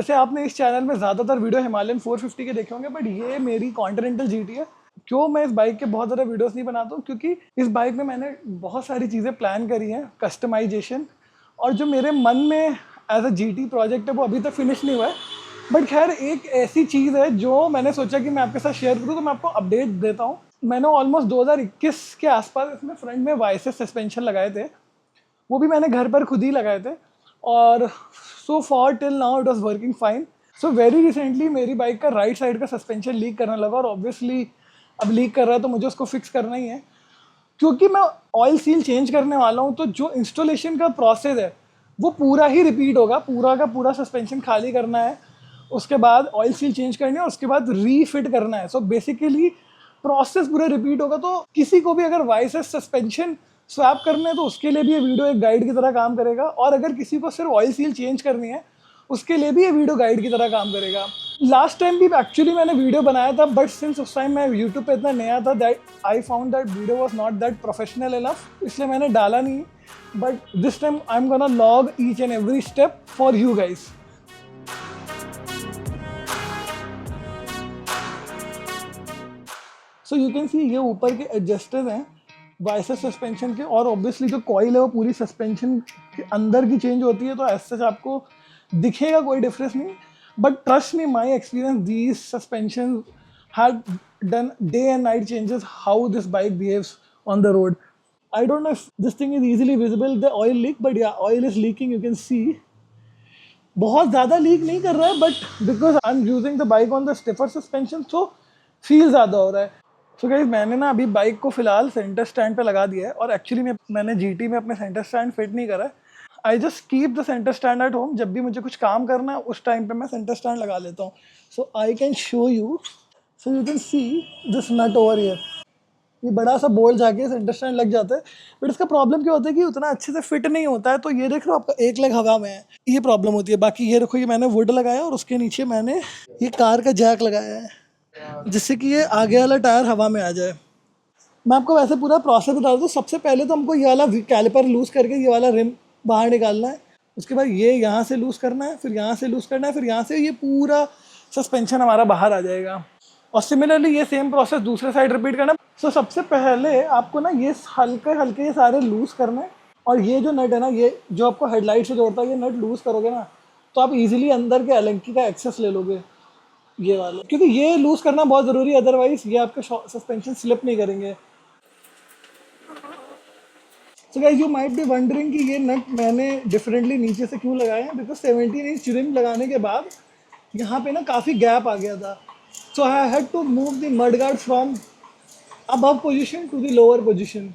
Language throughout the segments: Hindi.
वैसे आपने इस चैनल में ज़्यादातर वीडियो हिमालयन 450 के देखे होंगे, बट ये मेरी कॉन्टिनेंटल जीटी है। क्यों मैं इस बाइक के बहुत ज़्यादा वीडियोस नहीं बनाता हूँ, क्योंकि इस बाइक में मैंने बहुत सारी चीज़ें प्लान करी हैं, कस्टमाइजेशन, और जो मेरे मन में एज अ जीटी प्रोजेक्ट है वो अभी तक फिनिश नहीं हुआ है। बट खैर एक ऐसी चीज़ है जो मैंने सोचा कि मैं आपके साथ शेयर करूँ, तो मैं आपको अपडेट देता हूँ। मैंने ऑलमोस्ट 2021 के आसपास इसमें फ्रंट में वाइसेस सस्पेंशन लगाए थे, वो भी मैंने घर पर खुद ही लगाए थे, और so for till now it was working fine. So very recently मेरी बाइक का राइट साइड का सस्पेंशन लीक करने लगा, और ऑब्वियसली अब लीक कर रहा है तो मुझे उसको फिक्स करना ही है। क्योंकि मैं ऑयल सील चेंज करने वाला हूँ, तो जो इंस्टॉलेशन का प्रोसेस है वो पूरा ही रिपीट होगा। पूरा का पूरा सस्पेंशन खाली करना है, उसके बाद ऑयल सील चेंज करनी है, उसके बाद रीफिट करना है। सो बेसिकली प्रोसेस पूरा रिपीट होगा। तो किसी को भी अगर वाइसेस सस्पेंशन स्वैप करने हैं तो उसके लिए भी ये वीडियो एक गाइड की तरह काम करेगा, और अगर किसी को सिर्फ ऑयल सील चेंज करनी है उसके लिए भी ये वीडियो गाइड की तरह काम करेगा। लास्ट टाइम भी एक्चुअली मैंने वीडियो बनाया था, बट सिंस उस टाइम मैं यूट्यूब पे इतना नया था that I found that video was not that professional enough, इसलिए मैंने डाला नहीं। But this time I am gonna log each and every step for you guys. So you can सी ये ऊपर के एडजस्टर्स हैं वाइसेस सस्पेंशन के, और ऑब्वियसली जो कॉइल है वो पूरी सस्पेंशन के अंदर की चेंज होती है, तो ऐसे से आपको दिखेगा कोई डिफरेंस नहीं। But trust me, my experience, these suspension had done day and night changes how this bike behaves on the road. I don't know if this thing is easily visible, the oil leak, but yeah oil is leaking, you can see. बहुत ज़्यादा लीक नहीं कर रहा है, but because I am using the bike on the stiffer suspension, so feel ज़्यादा हो रहा है। सो गाइस, मैंने ना अभी बाइक को फिलहाल सेंटर स्टैंड पे लगा दिया है, और एक्चुअली मैंने जीटी में अपने सेंटर स्टैंड फिट नहीं करा है। I just keep the centre stand at home. जब भी मुझे कुछ काम करना है उस टाइम पे मैं सेंटर स्टैंड लगा लेता हूँ। So I can show you, so you can see this nut over here. ये बड़ा सा बोल जाके सेंटर स्टैंड लग जाता है, बट इसका प्रॉब्लम क्या होता है कि उतना अच्छे से फिट नहीं होता है। तो ये देख लो, आपका एक लेग हवा में है, ये प्रॉब्लम होती है। बाकी ये देखो, ये मैंने वुड लगाया और उसके नीचे मैंने ये कार का जैक लगाया है, जिससे कि ये आगे वाला टायर हवा में आ जाए। मैं आपको वैसे पूरा प्रोसेस बता दूँ। सबसे पहले तो हमको ये वाला कैलिपर लूज़ करके ये वाला रिम बाहर निकालना है। उसके बाद ये यहाँ से लूज़ करना है, फिर यहाँ से लूज़ करना है, फिर यहाँ से ये पूरा सस्पेंशन हमारा बाहर आ जाएगा। और सिमिलरली ये सेम प्रोसेस दूसरे साइड रिपीट करना। सो सबसे पहले आपको ना ये हल्के हल्के ये सारे लूज़ करना है, और ये जो नट है ना, ये जो आपको हेडलाइट से जोड़ता है, ये नट लूज़ करोगे ना तो आप इजीली अंदर के एलेंकी का एक्सेस ले लोगे, ये वाले, क्योंकि ये लूज़ करना बहुत ज़रूरी है, अदरवाइज ये आपके सस्पेंशन स्लिप नहीं करेंगे। So guys, you might be wondering कि ये नट मैंने डिफरेंटली नीचे से क्यों लगाए हैं, बिकॉज 17 इंच रिम लगाने के बाद यहाँ पे ना काफ़ी गैप आ गया था। So I had to move the mud guard from above position to the lower position.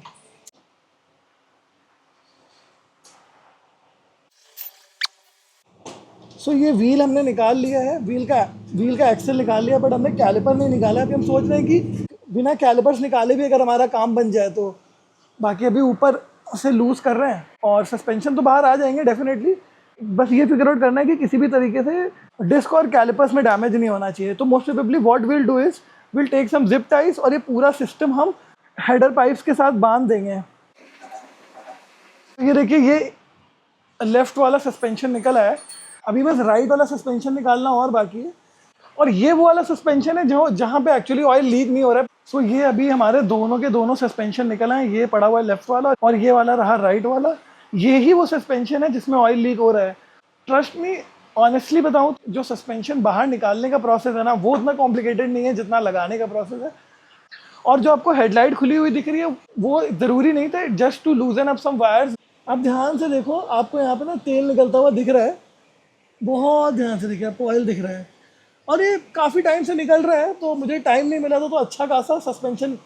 So ये व्हील हमने निकाल लिया है, व्हील का एक्सेल निकाल लिया, बट हमने कैलिपर नहीं निकाला। अभी हम सोच रहे हैं कि बिना कैलिपर्स निकाले भी अगर हमारा काम बन जाए तो। बाकी अभी ऊपर से लूज़ कर रहे हैं, और सस्पेंशन तो बाहर आ जाएंगे डेफिनेटली। बस ये फिगर आउट करना है कि किसी भी तरीके से डिस्क और कैलिपर्स में डैमेज नहीं होना चाहिए। तो most probably what will do is will take some zip ties, और ये पूरा सिस्टम हम हेडर पाइप्स के साथ बांध देंगे। ये देखिए, ये लेफ्ट वाला सस्पेंशन निकल आया है, अभी बस राइट वाला सस्पेंशन निकालना और बाकी है। और ये वो वाला सस्पेंशन है जो जहाँ पे एक्चुअली ऑयल लीक नहीं हो रहा है। सो ये अभी हमारे दोनों के दोनों सस्पेंशन निकल आए। ये पड़ा हुआ है लेफ्ट वाला, और ये वाला रहा राइट वाला। ये ही वो सस्पेंशन है जिसमें ऑयल लीक हो रहा है। ट्रस्ट मी, ऑनेस्टली बताऊँ, जो सस्पेंशन बाहर निकालने का प्रोसेस है ना, वो उतना कॉम्प्लिकेटेड नहीं है जितना लगाने का प्रोसेस है। और जो आपको हेडलाइट खुली हुई दिख रही है वो ज़रूरी नहीं था, just to loosen up some wires. आप ध्यान से देखो, आपको यहाँ पे ना तेल निकलता हुआ दिख रहा है, बहुत ध्यान से देखिए, आपको ऑयल दिख रहा है, और ये काफ़ी टाइम से निकल रहा है। तो मुझे टाइम नहीं मिला था, तो अच्छा खासा सस्पेंशन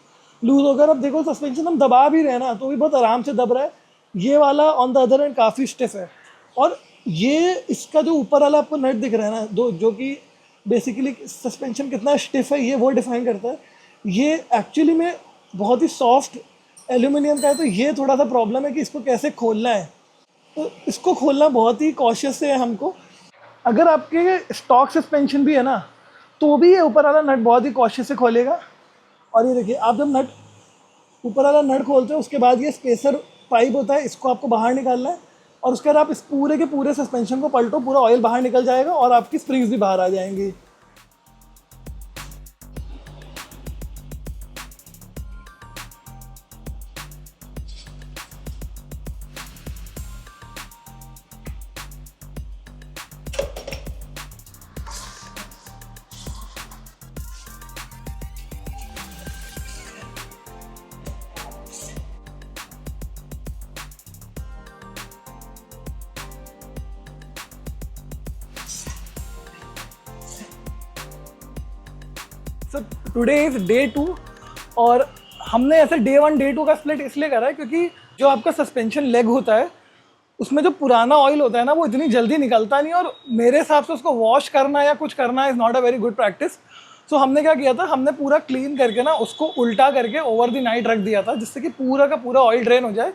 लूज़ होकर, अब देखो सस्पेंशन हम दबा भी रहे हैं ना, तो भी बहुत आराम से दब रहा है। ये वाला ऑन द अदर एंड काफ़ी स्टिफ है, और ये इसका जो ऊपर वाला आपको नट दिख रहा है ना, जो कि बेसिकली सस्पेंशन कितना स्टिफ है ये वो डिफाइन करता है। ये एक्चुअली में बहुत ही सॉफ्ट एल्यूमिनियम का है, तो ये थोड़ा सा प्रॉब्लम है कि इसको कैसे खोलना है। तो इसको खोलना बहुत ही कॉशियस से है हमको। अगर आपके स्टॉक सस्पेंशन भी है ना, तो भी ये ऊपर वाला नट बहुत ही कॉशियस से खोलेगा। और ये देखिए, आप जब ऊपर वाला नट खोलते हो, उसके बाद ये स्पेसर पाइप होता है, इसको आपको बाहर निकालना है। और उसके बाद आप इस पूरे के पूरे सस्पेंशन को पलटो, पूरा ऑयल बाहर निकल जाएगा और आपकी स्प्रिंग्स भी बाहर आ जाएंगी। सर टुडे इज डे 2 और हमने ऐसे डे 1 डे 2 का स्प्लिट इसलिए करा है क्योंकि जो आपका सस्पेंशन लेग होता है उसमें जो पुराना ऑयल होता है ना वो इतनी जल्दी निकलता नहीं, और मेरे हिसाब से उसको वॉश करना या कुछ करना is not a very good practice. So हमने क्या किया था, हमने पूरा क्लीन करके ना उसको उल्टा करके ओवर द नाइट रख दिया था, जिससे कि पूरा का पूरा ऑयल ड्रेन हो जाए।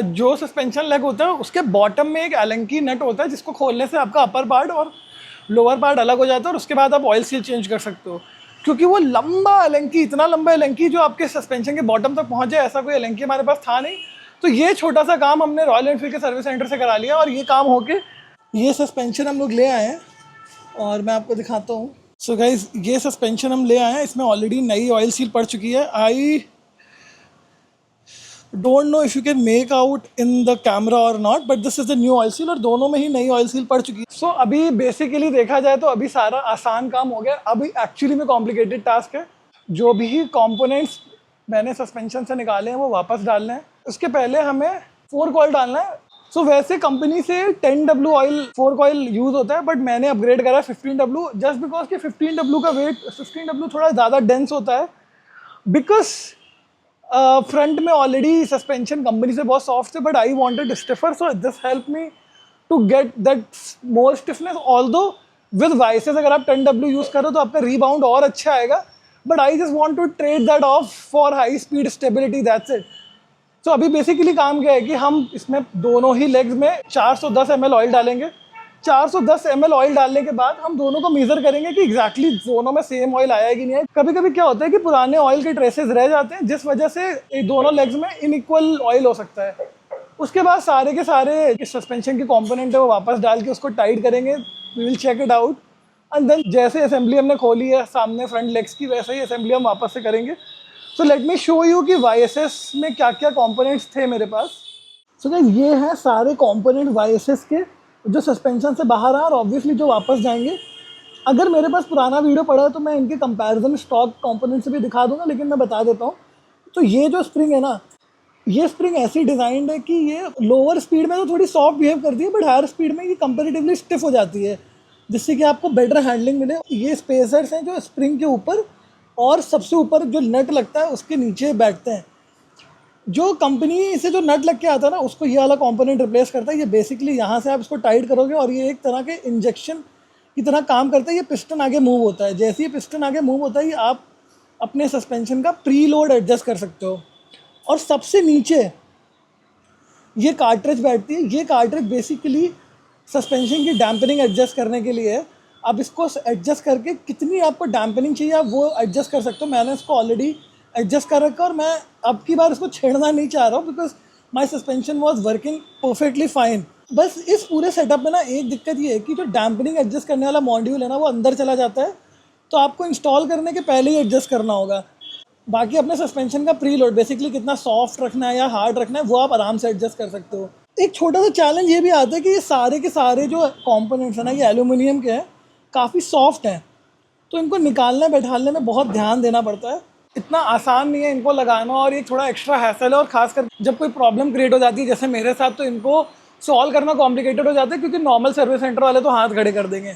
जो सस्पेंशन लेग होता है उसके बॉटम में एक एलेंकी नट होता है जिसको खोलने से आपका अपर पार्ट और लोअर पार्ट अलग हो जाता है, और उसके बाद आप ऑयल सील चेंज कर सकते हो। क्योंकि वो लंबा एलेंकी, इतना लंबा एलेंकी जो आपके सस्पेंशन के बॉटम तक पहुंच जाए, ऐसा कोई एलेंकी हमारे पास था नहीं। तो ये छोटा सा काम हमने रॉयल एनफील्ड के सर्विस सेंटर से करा लिया, और ये काम होके ये सस्पेंशन हम लोग ले आए हैं और मैं आपको दिखाता हूँ। सो गाइज ये सस्पेंशन हम ले आए हैं, इसमें ऑलरेडी नई ऑयल सील पड़ चुकी है। I don't know if you can make out in the camera और not, but this is the new oil seal और दोनों में ही नई ऑयल सील पड़ चुकी है। सो अभी बेसिकली देखा जाए तो अभी सारा आसान काम हो गया। अभी एक्चुअली में कॉम्प्लिकेटेड टास्क है, जो भी कंपोनेंट्स मैंने सस्पेंशन से निकाले हैं वो वापस डालने हैं। उसके पहले हमें फोर्क ऑयल डालना है। सो वैसे कंपनी से 10W oil fork oil use होता है, बट मैंने अपग्रेड करा 15W जस्ट बिकॉज कि 15W का वेट 15W थोड़ा ज़्यादा डेंस होता है, बिकॉज फ्रंट में ऑलरेडी सस्पेंशन कंपनी से बहुत सॉफ्ट है, but I wanted stiffer, so this help me to get that more stiffness. Although with vices अगर आप 10W यूज़ करो तो आपका रीबाउंड और अच्छा आएगा, but I just want to trade that off for high speed stability, that's it. तो अभी बेसिकली काम क्या है कि हम इसमें दोनों ही लेग्स में 410 ml ऑयल डालेंगे। 410 ml ऑयल डालने के बाद हम दोनों को मेज़र करेंगे कि एग्जैक्टली दोनों में सेम ऑयल आया कि नहीं है। कभी कभी क्या होता है कि पुराने ऑयल के ट्रेसेस रह जाते हैं, जिस वजह से दोनों लेग्स में इनइक्वल ऑयल हो सकता है। उसके बाद सारे के सारे सस्पेंशन के कॉम्पोनेंट है वो वापस डाल के उसको टाइट करेंगे। We will check it out and then जैसे असेंबली हमने खोली है सामने फ्रंट लेग्स की, वैसे ही असेंबली हम वापस से करेंगे। So let me show you कि YSS में क्या क्या कंपोनेंट्स थे मेरे पास। सो गाइस ये हैं सारे कंपोनेंट YSS के जो सस्पेंशन से बाहर आए और ऑब्वियसली जो वापस जाएंगे। अगर मेरे पास पुराना वीडियो पड़ा है तो मैं इनके कंपैरिजन स्टॉक कंपोनेंट से भी दिखा दूंगा, लेकिन मैं बता देता हूँ। तो ये जो स्प्रिंग है ना, ये स्प्रिंग ऐसी डिज़ाइंड है कि ये लोअर स्पीड में तो थोड़ी सॉफ्ट बिहेव करती है, बट हायर स्पीड में ये कंपेरेटिवली स्टिफ हो जाती है, जिससे कि आपको बेटर हैंडलिंग मिले। ये स्पेसर्स हैं जो स्प्रिंग के ऊपर और सबसे ऊपर जो नट लगता है उसके नीचे बैठते हैं। जो कंपनी से जो नट लग के आता है ना उसको ये वाला कंपोनेंट रिप्लेस करता है। ये बेसिकली यहाँ से आप इसको टाइट करोगे और ये एक तरह के इंजेक्शन की तरह काम करता है। ये पिस्टन आगे मूव होता है, जैसे ये पिस्टन आगे मूव होता है ये आप अपने सस्पेंशन का प्री लोड एडजस्ट कर सकते हो। और सबसे नीचे ये कार्ट्रिज बैठती है। ये कार्ट्रिज बेसिकली सस्पेंशन की डैम्पनिंग एडजस्ट करने के लिए है। आप इसको एडजस्ट करके कितनी आपको डैम्पनिंग चाहिए आप वो एडजस्ट कर सकते हो। मैंने इसको ऑलरेडी एडजस्ट कर रखा और मैं अब की बार इसको छेड़ना नहीं चाह रहा हूँ, because my suspension was working perfectly fine. बस इस पूरे सेटअप में ना एक दिक्कत ये है कि जो डैम्पनिंग एडजस्ट करने वाला मॉड्यूल है ना वो अंदर चला जाता है, तो आपको इंस्टॉल करने के पहले ही एडजस्ट करना होगा। बाकी अपने सस्पेंशन का प्री लोड बेसिकली कितना सॉफ्ट रखना है या हार्ड रखना है वो आप आराम से एडजस्ट कर सकते हो। एक छोटा सा चैलेंज ये भी आता है कि ये सारे के सारे जो कॉम्पोनेंट्स हैं ना ये एल्यूमिनियम के हैं, काफ़ी सॉफ्ट हैं, तो इनको निकालने बैठालने में बहुत ध्यान देना पड़ता है। इतना आसान नहीं है इनको लगाना, और ये थोड़ा एक्स्ट्रा हैसल है। और खासकर जब कोई प्रॉब्लम क्रिएट हो जाती है जैसे मेरे साथ, तो इनको सॉल्व करना कॉम्प्लिकेटेड हो जाता है, क्योंकि नॉर्मल सर्विस सेंटर वाले तो हाथ खड़े कर देंगे।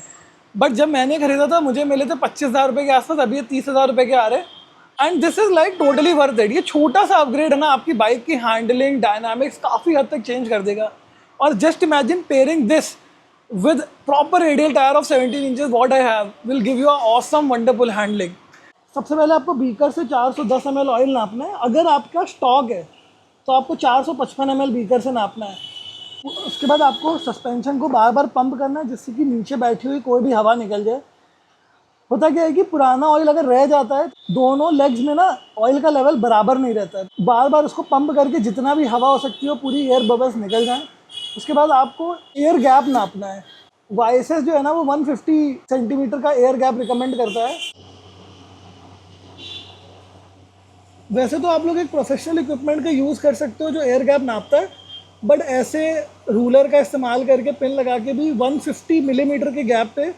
बट जब मैंने खरीदा था मुझे मिले थे 25,000 रुपये के आसपास, अभी ये 30,000 रुपये के आ रहे हैं। And this is like totally worth it. ये छोटा सा अपग्रेड है ना आपकी बाइक की हैंडलिंग डायनामिक्स काफ़ी हद तक चेंज कर देगा। और just imagine pairing this with proper radial tire of 17 inches what I have will give you a awesome wonderful handling। सबसे पहले आपको बीकर से 410 ml ऑयल नापना है। अगर आपका स्टॉक है तो आपको 455 ml बीकर से नापना है। उसके बाद आपको सस्पेंशन को बार बार पंप करना है, जिससे कि नीचे बैठी हुई कोई भी हवा निकल जाए। होता क्या है कि पुराना ऑयल अगर रह जाता है दोनों लेग्स में ना ऑयल का लेवल बराबर नहीं रहता है। बार बार उसको पंप करके जितना भी हवा हो सकती है पूरी एयर बबल्स निकल जाए। उसके बाद आपको एयर गैप नापना है। वाईएसएस जो है ना वो 150 सेंटीमीटर का एयर गैप रिकमेंड करता है। वैसे तो आप लोग एक प्रोफेशनल इक्विपमेंट का यूज़ कर सकते हो जो एयर गैप नापता है, बट ऐसे रूलर का इस्तेमाल करके पिन लगा के भी 150 मिलीमीटर के गैप पे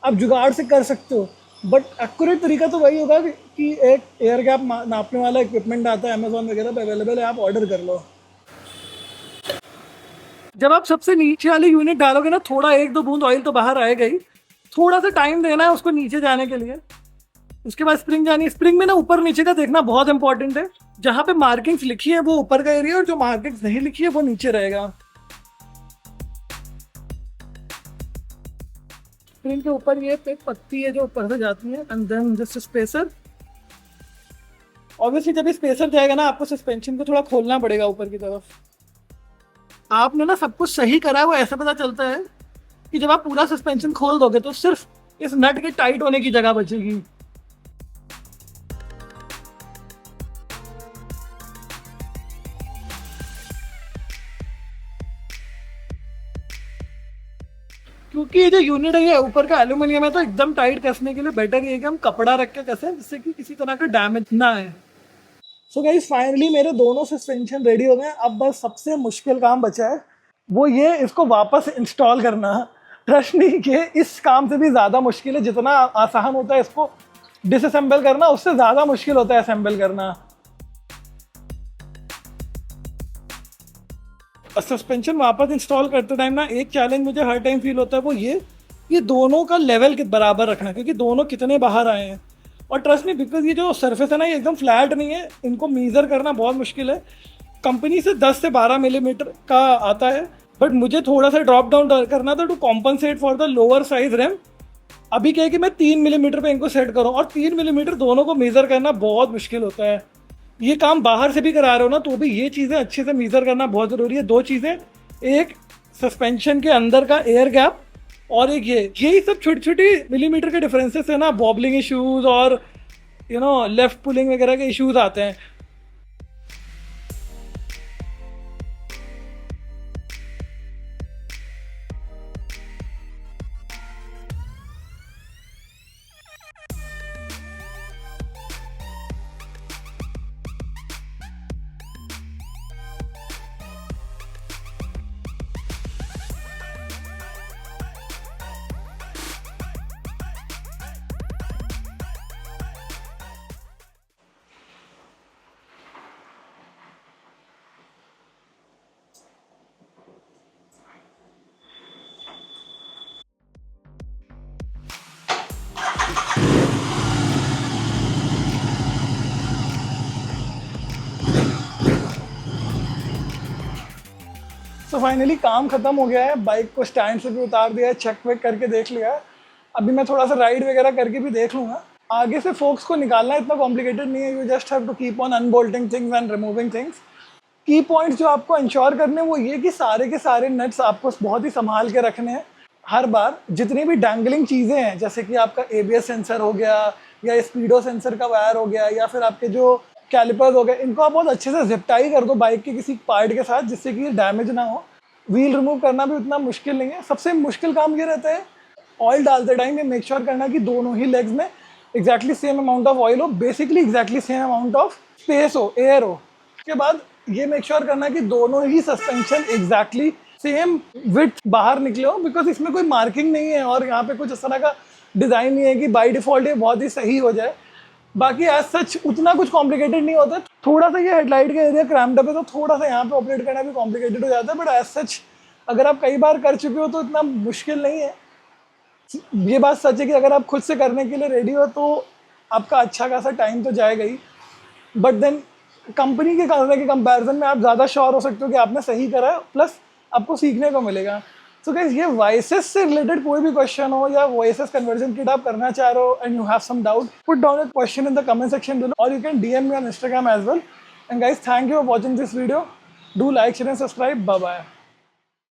आप जुगाड़ से कर सकते हो। बट एक्यूरेट तरीका तो वही होगा कि एक एयर गैप नापने वाला इक्विपमेंट आता है, अमेजोन वगैरह पे अवेलेबल है, आप ऑर्डर कर लो। जब आप सबसे नीचे वाली यूनिट डालोगे ना, थोड़ा 1-2 बूंद ऑयल तो बाहर आएगा ही, थोड़ा सा टाइम देना है उसको नीचे जाने के लिए। उसके बाद स्प्रिंग जानी है। स्प्रिंग में ना ऊपर नीचे का देखना बहुत इंपॉर्टेंट है। जहां पे मार्किंग्स लिखी है वो ऊपर का एरिया, और जो मार्किंग्स नहीं लिखी है वो नीचे रहेगा। स्प्रिंग के ऊपर ये एक पत्ती है जो ऊपर से जाती है, and then just spacer. Obviously जब स्पेसर जाएगा ना, आपको सस्पेंशन को थोड़ा खोलना पड़ेगा ऊपर की तरफ। आपने ना सब कुछ सही करा है वो ऐसे पता चलता है कि जब आप पूरा सस्पेंशन खोल दोगे तो सिर्फ इस नट के टाइट होने की जगह बचेगी। क्योंकि ये जो यूनिट है ये ऊपर का एल्यूमिनियम है, तो एकदम टाइट कसने के लिए बेटर ये कि हम कपड़ा रख के कसें, जिससे कि किसी तरह का डैमेज ना आए। सो गाइस फाइनली मेरे दोनों सस्पेंशन रेडी हो गए। अब बस सबसे मुश्किल काम बचा है, वो ये इसको वापस इंस्टॉल करना। ट्रस्ट नहीं कि इस काम से भी ज़्यादा मुश्किल है। जितना आसान होता है इसको डिसअसेंबल करना, उससे ज़्यादा मुश्किल होता है असेंबल करना। सस्पेंशन वापस इंस्टॉल करते टाइम ना एक चैलेंज मुझे हर टाइम फील होता है, वो ये दोनों का लेवल बराबर रखना, क्योंकि दोनों कितने बाहर आए हैं। और ट्रस्ट नहीं, बिकॉज ये जो सरफेस है ना ये एकदम फ्लैट नहीं है, इनको मीज़र करना बहुत मुश्किल है। कंपनी से 10 से 12 मिलीमीटर का आता है, बट मुझे थोड़ा सा ड्रॉप डाउन करना था to compensate for the lower size ram. अभी क्या है कि मैं 3 मिलीमीटर पे इनको सेट करूँ, और 3 मिलीमीटर दोनों को मेज़र करना बहुत मुश्किल होता है। ये काम बाहर से भी करा रहे हो ना, तो भी ये चीज़ें अच्छे से मेज़र करना बहुत ज़रूरी है। 2 चीज़ें, एक सस्पेंशन के अंदर का एयर गैप, और एक यही सब छोटी छोटी मिलीमीटर के डिफरेंसेस है ना, बॉबलिंग इश्यूज़ और लेफ्ट पुलिंग वगैरह के इश्यूज़ आते हैं। तो फाइनली काम खत्म हो गया है। बाइक को स्टैंड से भी उतार दिया है, चेक वेक करके देख लिया है। अभी मैं थोड़ा सा राइड वगैरह करके भी देख लूँगा। आगे से फोक्स को निकालना इतना कॉम्प्लिकेटेड नहीं है, you just have to keep on unbolting things and removing things. Key points जो आपको इंश्योर करने वो ये कि सारे के सारे नट्स आपको बहुत ही संभाल के रखने हैं। हर बार जितनी भी डैंगलिंग चीज़ें हैं, जैसे कि आपका ABS सेंसर हो गया, या स्पीडो सेंसर का वायर हो गया, या फिर आपके जो कैलिपर्स हो गए, इनको आप बहुत अच्छे से जिप टाई कर दो बाइक के किसी पार्ट के साथ, जिससे कि डैमेज ना हो। व्हील रिमूव करना भी उतना मुश्किल नहीं है। सबसे मुश्किल काम ये रहता है ऑयल डालते टाइम ये मेक श्योर करना कि दोनों ही लेग्स में exactly same amount of oil हो, basically exactly same amount of space हो, एयर हो। उसके बाद ये मेक श्योर करना कि दोनों ही सस्पेंशन एग्जैक्टली सेम विड्थ बाहर निकले हो, बिकॉज इसमें कोई मार्किंग नहीं है और यहाँ पे कुछ इस तरह का डिज़ाइन नहीं है कि बाई डिफ़ॉल्ट ये बहुत ही सही हो जाए। बाकी एज सच उतना कुछ कॉम्प्लिकेटेड नहीं होता। थोड़ा सा ये हेडलाइट का एरिया क्रैम्प्ड अप है, तो थोड़ा सा यहाँ पे ऑपरेट करना भी कॉम्प्लिकेटेड हो जाता है, बट एज सच अगर आप कई बार कर चुके हो तो इतना मुश्किल नहीं है। ये बात सच है कि अगर आप खुद से करने के लिए रेडी हो तो आपका अच्छा खासा टाइम तो जाएगा ही, बट देन कंपनी के करने के कंपैरिजन में आप ज़्यादा श्योर हो सकते हो कि आपने सही करा है, प्लस आपको सीखने को मिलेगा। सो गाइस, ये वाइसेस से रिलेटेड कोई भी क्वेश्चन हो या वॉइसेस कन्वर्जन किट आप करना चाह रहे हो and you have some doubt, put down a question in the comment section below, और you can DM me on Instagram as well. And guys, thank you for watching this video. Do like, share and subscribe. Bye bye.